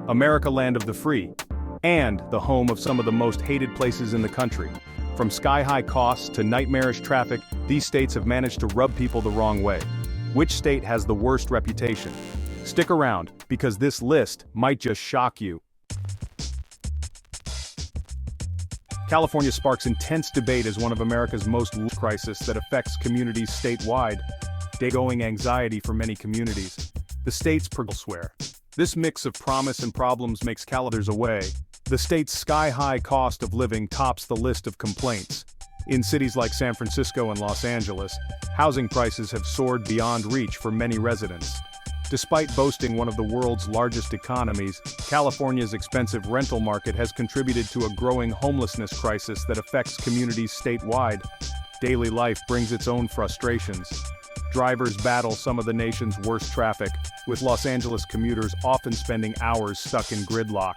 America, land of the free, and the home of some of the most hated places in the country. From sky-high costs to nightmarish traffic, these states have managed to rub people the wrong way. Which state has the worst reputation? Stick around, because this list might just shock you. California sparks intense debate as one of America's most crisis that affects communities statewide. Day-going anxiety for many communities. The state's elsewhere. This mix of promise and problems makes California's away. The state's sky-high cost of living tops the list of complaints. In cities like San Francisco and Los Angeles, housing prices have soared beyond reach for many residents. Despite boasting one of the world's largest economies, California's expensive rental market has contributed to a growing homelessness crisis that affects communities statewide. Daily life brings its own frustrations. Drivers battle some of the nation's worst traffic, with Los Angeles commuters often spending hours stuck in gridlock.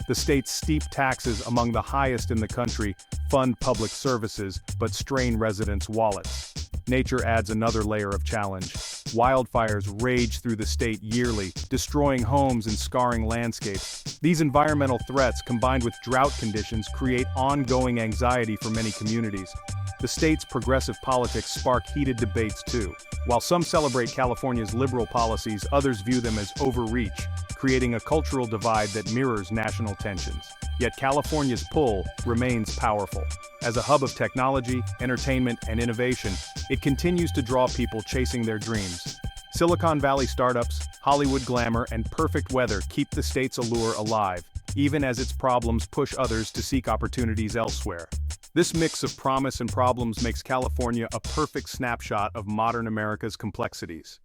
The state's steep taxes, among the highest in the country, fund public services but strain residents' wallets. Nature adds another layer of challenge. Wildfires rage through the state yearly, destroying homes and scarring landscapes. These environmental threats, combined with drought conditions, create ongoing anxiety for many communities. The state's progressive politics spark heated debates too. While some celebrate California's liberal policies, others view them as overreach, creating a cultural divide that mirrors national tensions. Yet California's pull remains powerful. As a hub of technology, entertainment, and innovation, it continues to draw people chasing their dreams. Silicon Valley startups, Hollywood glamour, and perfect weather keep the state's allure alive, even as its problems push others to seek opportunities elsewhere. This mix of promise and problems makes California a perfect snapshot of modern America's complexities.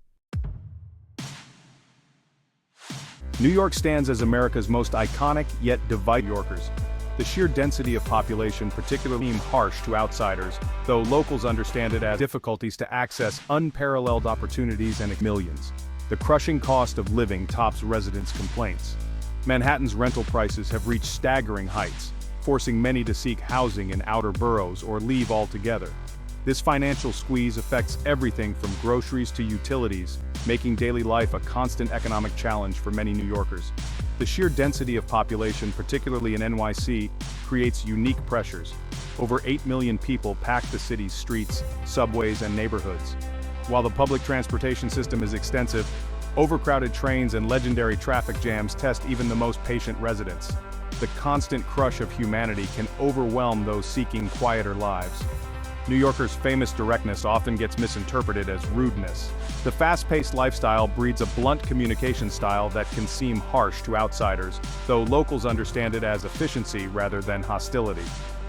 New York stands as America's most iconic yet divided Yorkers. The sheer density of population particularly seems harsh to outsiders, though locals understand it as difficulties to access unparalleled opportunities and millions. The crushing cost of living tops residents' complaints. Manhattan's rental prices have reached staggering heights, forcing many to seek housing in outer boroughs or leave altogether. This financial squeeze affects everything from groceries to utilities, making daily life a constant economic challenge for many New Yorkers. The sheer density of population, particularly in NYC, creates unique pressures. Over 8 million people pack the city's streets, subways, and neighborhoods. While the public transportation system is extensive, overcrowded trains and legendary traffic jams test even the most patient residents. The constant crush of humanity can overwhelm those seeking quieter lives. New Yorkers' famous directness often gets misinterpreted as rudeness. The fast-paced lifestyle breeds a blunt communication style that can seem harsh to outsiders, though locals understand it as efficiency rather than hostility.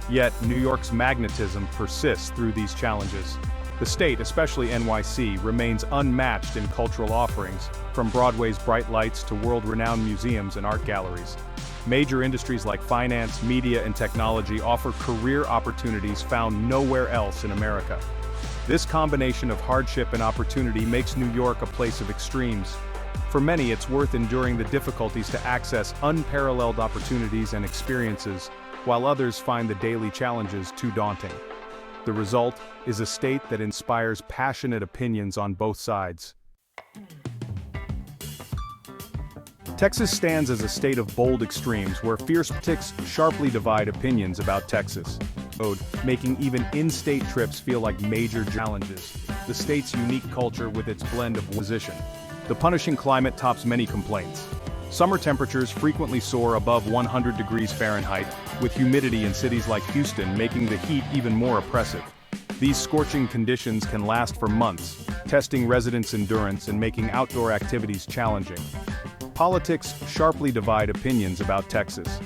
Yet, New York's magnetism persists through these challenges. The state, especially NYC, remains unmatched in cultural offerings, from Broadway's bright lights to world-renowned museums and art galleries. Major industries like finance, media, and technology offer career opportunities found nowhere else in America. This combination of hardship and opportunity makes New York a place of extremes. For many, it's worth enduring the difficulties to access unparalleled opportunities and experiences, while others find the daily challenges too daunting. The result is a state that inspires passionate opinions on both sides. Texas stands as a state of bold extremes where fierce politics sharply divide opinions about Texas, making even in-state trips feel like major challenges. The state's unique culture with its blend of position. The punishing climate tops many complaints. Summer temperatures frequently soar above 100 degrees Fahrenheit, with humidity in cities like Houston making the heat even more oppressive. These scorching conditions can last for months, testing residents' endurance and making outdoor activities challenging. Politics sharply divide opinions about Texas.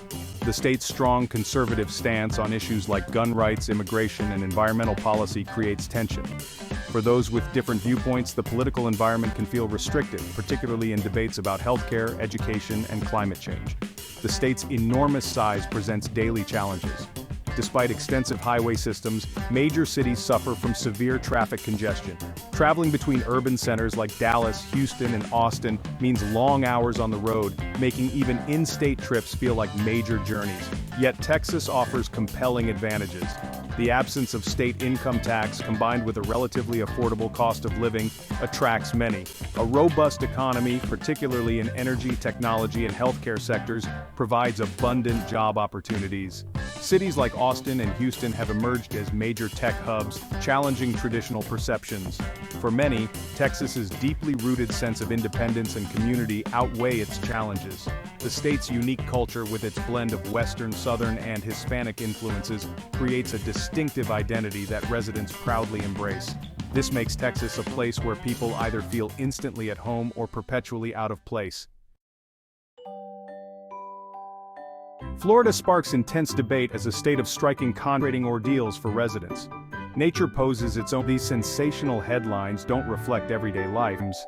The state's strong conservative stance on issues like gun rights, immigration, and environmental policy creates tension. For those with different viewpoints, the political environment can feel restrictive, particularly in debates about healthcare, education, and climate change. The state's enormous size presents daily challenges. Despite extensive highway systems, major cities suffer from severe traffic congestion. Traveling between urban centers like Dallas, Houston, and Austin means long hours on the road, making even in-state trips feel like major journeys. Yet Texas offers compelling advantages. The absence of state income tax combined with a relatively affordable cost of living attracts many. A robust economy, particularly in energy, technology, and healthcare sectors, provides abundant job opportunities. Cities like Austin and Houston have emerged as major tech hubs, challenging traditional perceptions. For many, Texas's deeply rooted sense of independence and community outweigh its challenges. The state's unique culture, with its blend of Western, Southern, and Hispanic influences, creates a distinctive identity that residents proudly embrace. This makes Texas a place where people either feel instantly at home or perpetually out of place. Florida sparks intense debate as a state of striking contrasting ordeals for residents. Nature poses its own. These sensational headlines don't reflect everyday lives.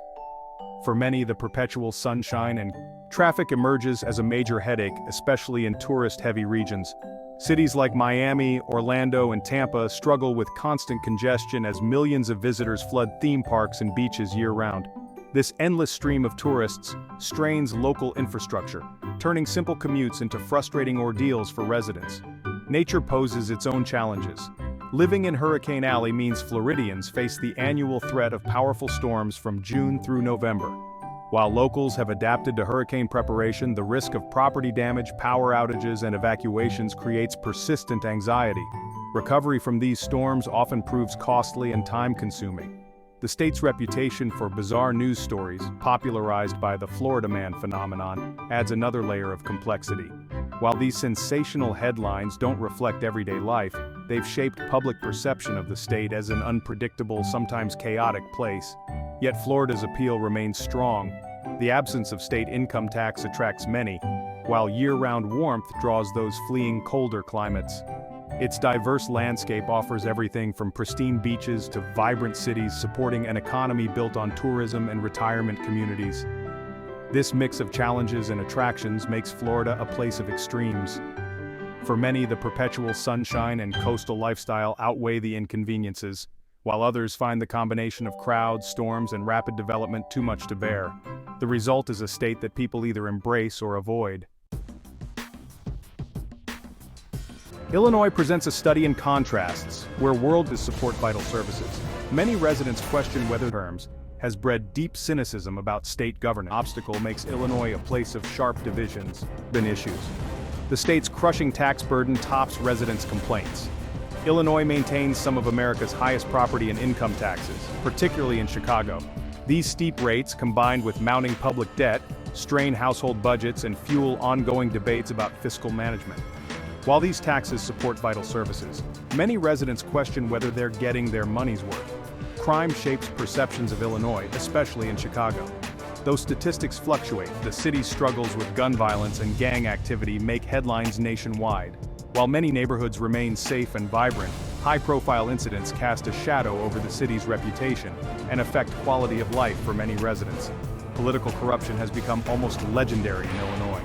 For many, the perpetual sunshine and traffic emerges as a major headache, especially in tourist-heavy regions. Cities like Miami, Orlando, and Tampa struggle with constant congestion as millions of visitors flood theme parks and beaches year-round. This endless stream of tourists strains local infrastructure, turning simple commutes into frustrating ordeals for residents. Nature poses its own challenges. Living in Hurricane Alley means Floridians face the annual threat of powerful storms from June through November. While locals have adapted to hurricane preparation, the risk of property damage, power outages, and evacuations creates persistent anxiety. Recovery from these storms often proves costly and time-consuming. The state's reputation for bizarre news stories, popularized by the Florida Man phenomenon, adds another layer of complexity. While these sensational headlines don't reflect everyday life, they've shaped public perception of the state as an unpredictable, sometimes chaotic place. Yet Florida's appeal remains strong. The absence of state income tax attracts many, while year-round warmth draws those fleeing colder climates. Its diverse landscape offers everything from pristine beaches to vibrant cities, supporting an economy built on tourism and retirement communities. This mix of challenges and attractions makes Florida a place of extremes. For many, the perpetual sunshine and coastal lifestyle outweigh the inconveniences, while others find the combination of crowds, storms, and rapid development too much to bear. The result is a state that people either embrace or avoid. Illinois presents a study in contrasts, where world is support vital services. Many residents question whether terms has bred deep cynicism about state governance. Obstacle makes Illinois a place of sharp divisions and issues. The state's crushing tax burden tops residents' complaints. Illinois maintains some of America's highest property and income taxes, particularly in Chicago. These steep rates, combined with mounting public debt, strain household budgets and fuel ongoing debates about fiscal management. While these taxes support vital services, many residents question whether they're getting their money's worth. Crime shapes perceptions of Illinois, especially in Chicago. Though statistics fluctuate, the city's struggles with gun violence and gang activity make headlines nationwide. While many neighborhoods remain safe and vibrant, high-profile incidents cast a shadow over the city's reputation and affect quality of life for many residents. Political corruption has become almost legendary in Illinois.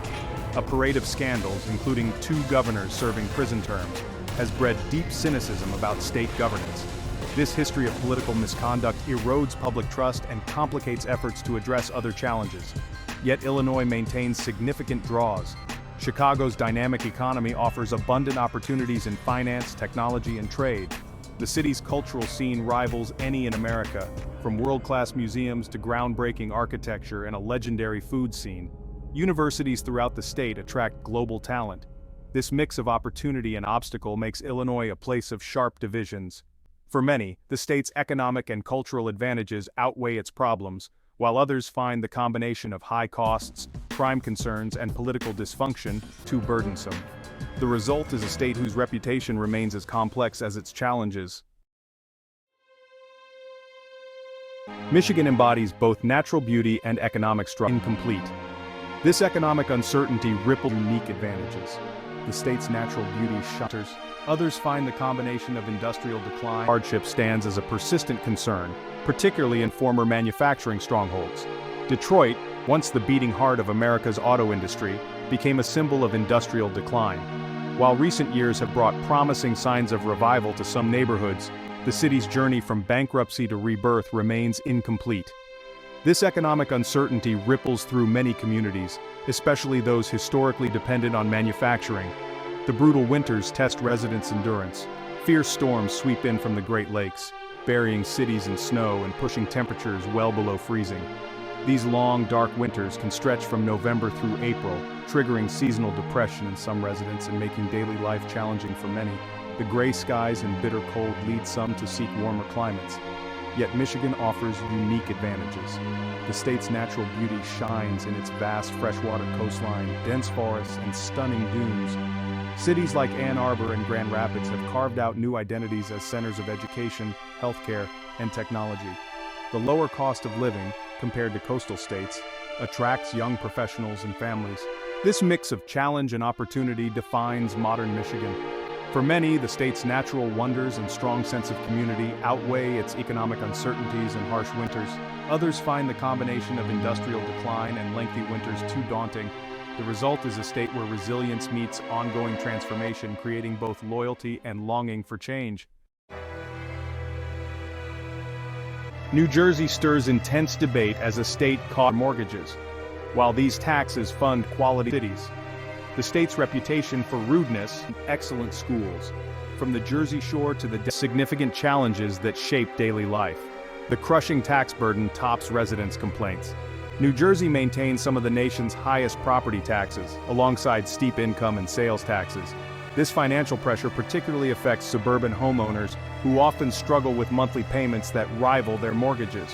A parade of scandals, including 2 governors serving prison terms, has bred deep cynicism about state governance. This history of political misconduct erodes public trust and complicates efforts to address other challenges. Yet Illinois maintains significant draws. Chicago's dynamic economy offers abundant opportunities in finance, technology, and trade. The city's cultural scene rivals any in America, from world-class museums to groundbreaking architecture and a legendary food scene. Universities throughout the state attract global talent. This mix of opportunity and obstacle makes Illinois a place of sharp divisions. For many, the state's economic and cultural advantages outweigh its problems, while others find the combination of high costs, crime concerns, and political dysfunction too burdensome. The result is a state whose reputation remains as complex as its challenges. Michigan embodies both natural beauty and economic struggle. Incomplete. This economic uncertainty rippled unique advantages. The state's natural beauty shutters. Others find the combination of industrial decline. Hardship stands as a persistent concern, particularly in former manufacturing strongholds. Detroit, once the beating heart of America's auto industry, became a symbol of industrial decline. While recent years have brought promising signs of revival to some neighborhoods, the city's journey from bankruptcy to rebirth remains incomplete. This economic uncertainty ripples through many communities, especially those historically dependent on manufacturing. The brutal winters test residents' endurance. Fierce storms sweep in from the Great Lakes, burying cities in snow and pushing temperatures well below freezing. These long, dark winters can stretch from November through April, triggering seasonal depression in some residents and making daily life challenging for many. The gray skies and bitter cold lead some to seek warmer climates. Yet Michigan offers unique advantages. The state's natural beauty shines in its vast freshwater coastline, dense forests, and stunning dunes. Cities like Ann Arbor and Grand Rapids have carved out new identities as centers of education, healthcare, and technology. The lower cost of living, compared to coastal states, attracts young professionals and families. This mix of challenge and opportunity defines modern Michigan. For many, the state's natural wonders and strong sense of community outweigh its economic uncertainties and harsh winters. Others find the combination of industrial decline and lengthy winters too daunting. The result is a state where resilience meets ongoing transformation, creating both loyalty and longing for change. New Jersey stirs intense debate as a state caught mortgages, while these taxes fund quality cities. The state's reputation for rudeness and excellent schools, from the Jersey Shore to the significant challenges that shape daily life. The crushing tax burden tops residents' complaints. New Jersey maintains some of the nation's highest property taxes, alongside steep income and sales taxes. This financial pressure particularly affects suburban homeowners who often struggle with monthly payments that rival their mortgages.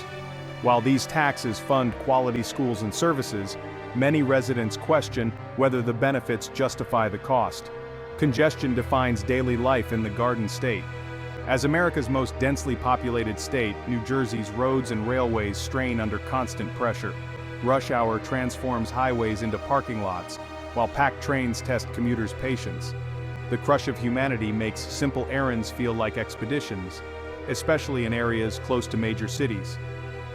While these taxes fund quality schools and services, many residents question whether the benefits justify the cost. Congestion defines daily life in the Garden State. As America's most densely populated state, New Jersey's roads and railways strain under constant pressure. Rush hour transforms highways into parking lots, while packed trains test commuters' patience. The crush of humanity makes simple errands feel like expeditions, especially in areas close to major cities.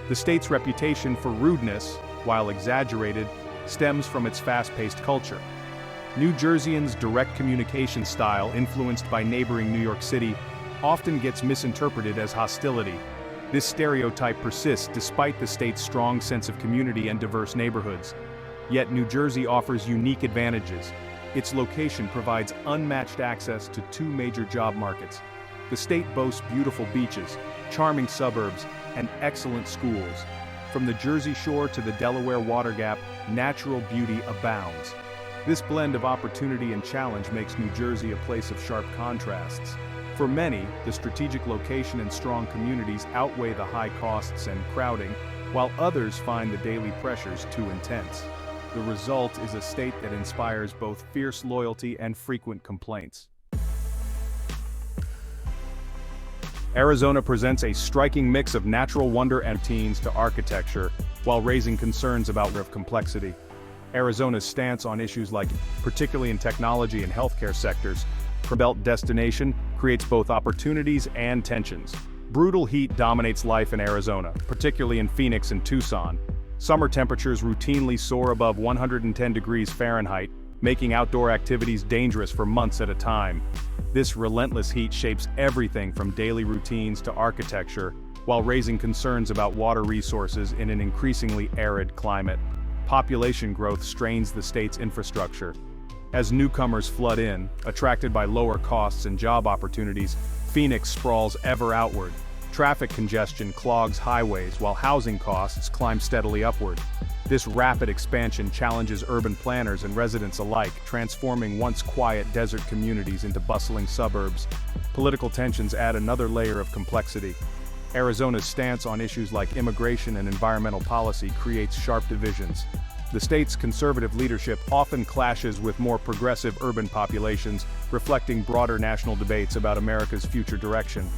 The state's reputation for rudeness, while exaggerated, stems from its fast-paced culture. New Jerseyans' direct communication style, influenced by neighboring New York City, often gets misinterpreted as hostility. This stereotype persists despite the state's strong sense of community and diverse neighborhoods. Yet New Jersey offers unique advantages. Its location provides unmatched access to two major job markets. The state boasts beautiful beaches, charming suburbs, and excellent schools. From the Jersey Shore to the Delaware Water Gap, natural beauty abounds. This blend of opportunity and challenge makes New Jersey a place of sharp contrasts. For many, the strategic location and strong communities outweigh the high costs and crowding, while others find the daily pressures too intense. The result is a state that inspires both fierce loyalty and frequent complaints. Arizona presents a striking mix of natural wonder and routines to architecture, while raising concerns about complexity. Arizona's stance on issues like, particularly in technology and healthcare sectors, Belt destination creates both opportunities and tensions. Brutal heat dominates life in Arizona, particularly in Phoenix and Tucson. Summer temperatures routinely soar above 110 degrees Fahrenheit, making outdoor activities dangerous for months at a time. This relentless heat shapes everything from daily routines to architecture, while raising concerns about water resources in an increasingly arid climate. Population growth strains the state's infrastructure. As newcomers flood in, attracted by lower costs and job opportunities, Phoenix sprawls ever outward. Traffic congestion clogs highways while housing costs climb steadily upward. This rapid expansion challenges urban planners and residents alike, transforming once quiet desert communities into bustling suburbs. Political tensions add another layer of complexity. Arizona's stance on issues like immigration and environmental policy creates sharp divisions. The state's conservative leadership often clashes with more progressive urban populations, reflecting broader national debates about America's future direction.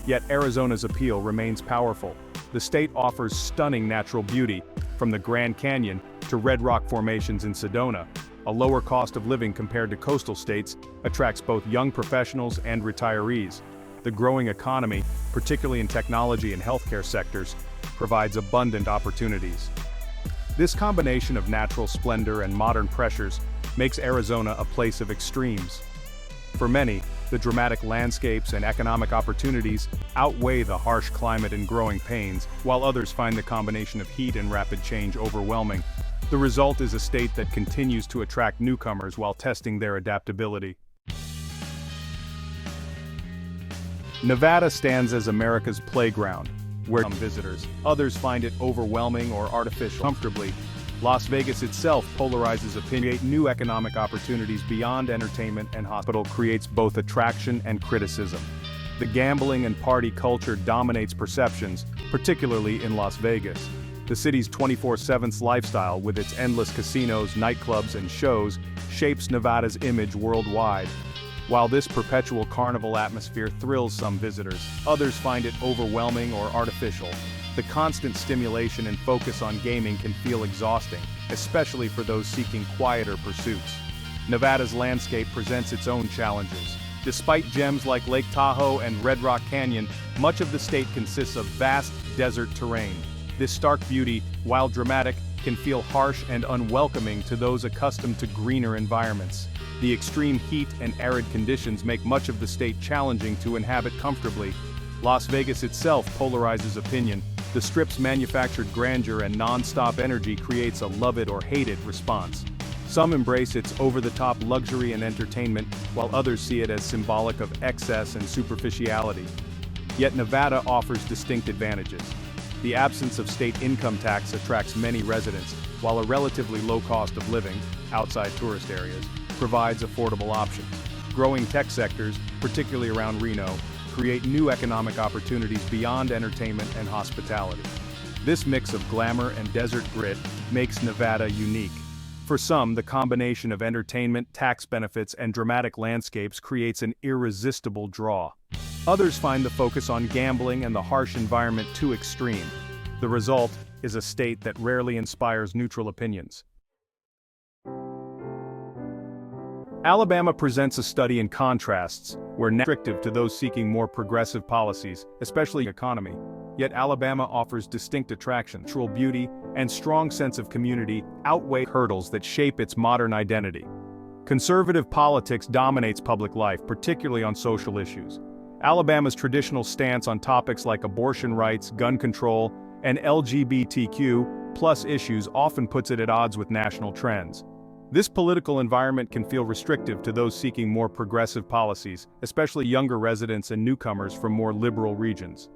Yet Arizona's appeal remains powerful. The state offers stunning natural beauty, from the Grand Canyon to red rock formations in Sedona. A lower cost of living compared to coastal states attracts both young professionals and retirees. The growing economy, particularly in technology and healthcare sectors, provides abundant opportunities. This combination of natural splendor and modern pressures makes Arizona a place of extremes. For many, the dramatic landscapes and economic opportunities outweigh the harsh climate and growing pains, while others find the combination of heat and rapid change overwhelming. The result is a state that continues to attract newcomers while testing their adaptability. Nevada stands as America's playground, where some visitors, others find it overwhelming or artificial. Comfortably, Las Vegas itself polarizes opinion. New economic opportunities beyond entertainment and hospital creates both attraction and criticism. The gambling and party culture dominates perceptions, particularly in Las Vegas. The city's 24/7 lifestyle, with its endless casinos, nightclubs, and shows, shapes Nevada's image worldwide. While this perpetual carnival atmosphere thrills some visitors, others find it overwhelming or artificial. The constant stimulation and focus on gaming can feel exhausting, especially for those seeking quieter pursuits. Nevada's landscape presents its own challenges. Despite gems like Lake Tahoe and Red Rock Canyon, much of the state consists of vast desert terrain. This stark beauty, while dramatic, can feel harsh and unwelcoming to those accustomed to greener environments. The extreme heat and arid conditions make much of the state challenging to inhabit comfortably. Las Vegas itself polarizes opinion. The Strip's manufactured grandeur and non-stop energy creates a love it or hate it response. Some embrace its over-the-top luxury and entertainment, while others see it as symbolic of excess and superficiality. Yet Nevada offers distinct advantages. The absence of state income tax attracts many residents, while a relatively low cost of living, outside tourist areas, provides affordable options. Growing tech sectors, particularly around Reno, create new economic opportunities beyond entertainment and hospitality. This mix of glamour and desert grit makes Nevada unique. For some, the combination of entertainment, tax benefits, and dramatic landscapes creates an irresistible draw. Others find the focus on gambling and the harsh environment too extreme. The result is a state that rarely inspires neutral opinions. Alabama presents a study in contrasts, where restrictive to those seeking more progressive policies, especially economy. Yet Alabama offers distinct attraction, natural beauty, and strong sense of community outweigh hurdles that shape its modern identity. Conservative politics dominates public life, particularly on social issues. Alabama's traditional stance on topics like abortion rights, gun control, and LGBTQ+ issues often puts it at odds with national trends. This political environment can feel restrictive to those seeking more progressive policies, especially younger residents and newcomers from more liberal regions.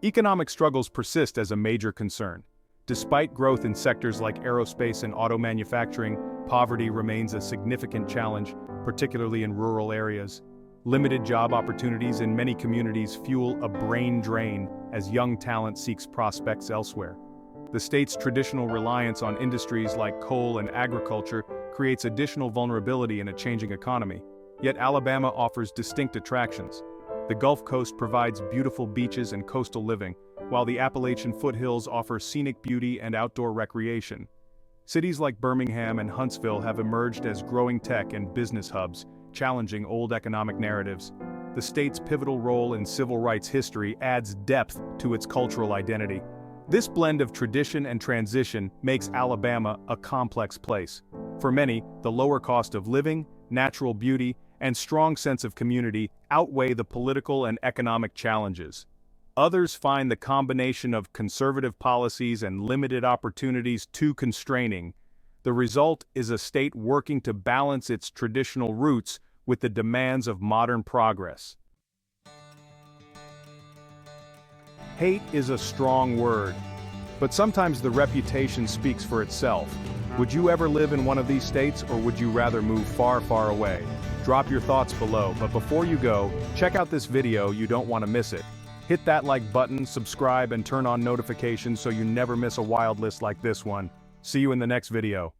Economic struggles persist as a major concern. Despite growth in sectors like aerospace and auto manufacturing, poverty remains a significant challenge, particularly in rural areas. Limited job opportunities in many communities fuel a brain drain as young talent seeks prospects elsewhere. The state's traditional reliance on industries like coal and agriculture creates additional vulnerability in a changing economy. Yet Alabama offers distinct attractions. The Gulf Coast provides beautiful beaches and coastal living, while the Appalachian foothills offer scenic beauty and outdoor recreation. Cities like Birmingham and Huntsville have emerged as growing tech and business hubs, challenging old economic narratives. The state's pivotal role in civil rights history adds depth to its cultural identity. This blend of tradition and transition makes Alabama a complex place. For many, the lower cost of living, natural beauty, and strong sense of community outweigh the political and economic challenges. Others find the combination of conservative policies and limited opportunities too constraining. The result is a state working to balance its traditional roots with the demands of modern progress. Hate is a strong word, but sometimes the reputation speaks for itself. Would you ever live in one of these states, or would you rather move far, far away? Drop your thoughts below, but before you go, check out this video, you don't want to miss it. Hit that like button, subscribe, and turn on notifications so you never miss a wild list like this one. See you in the next video.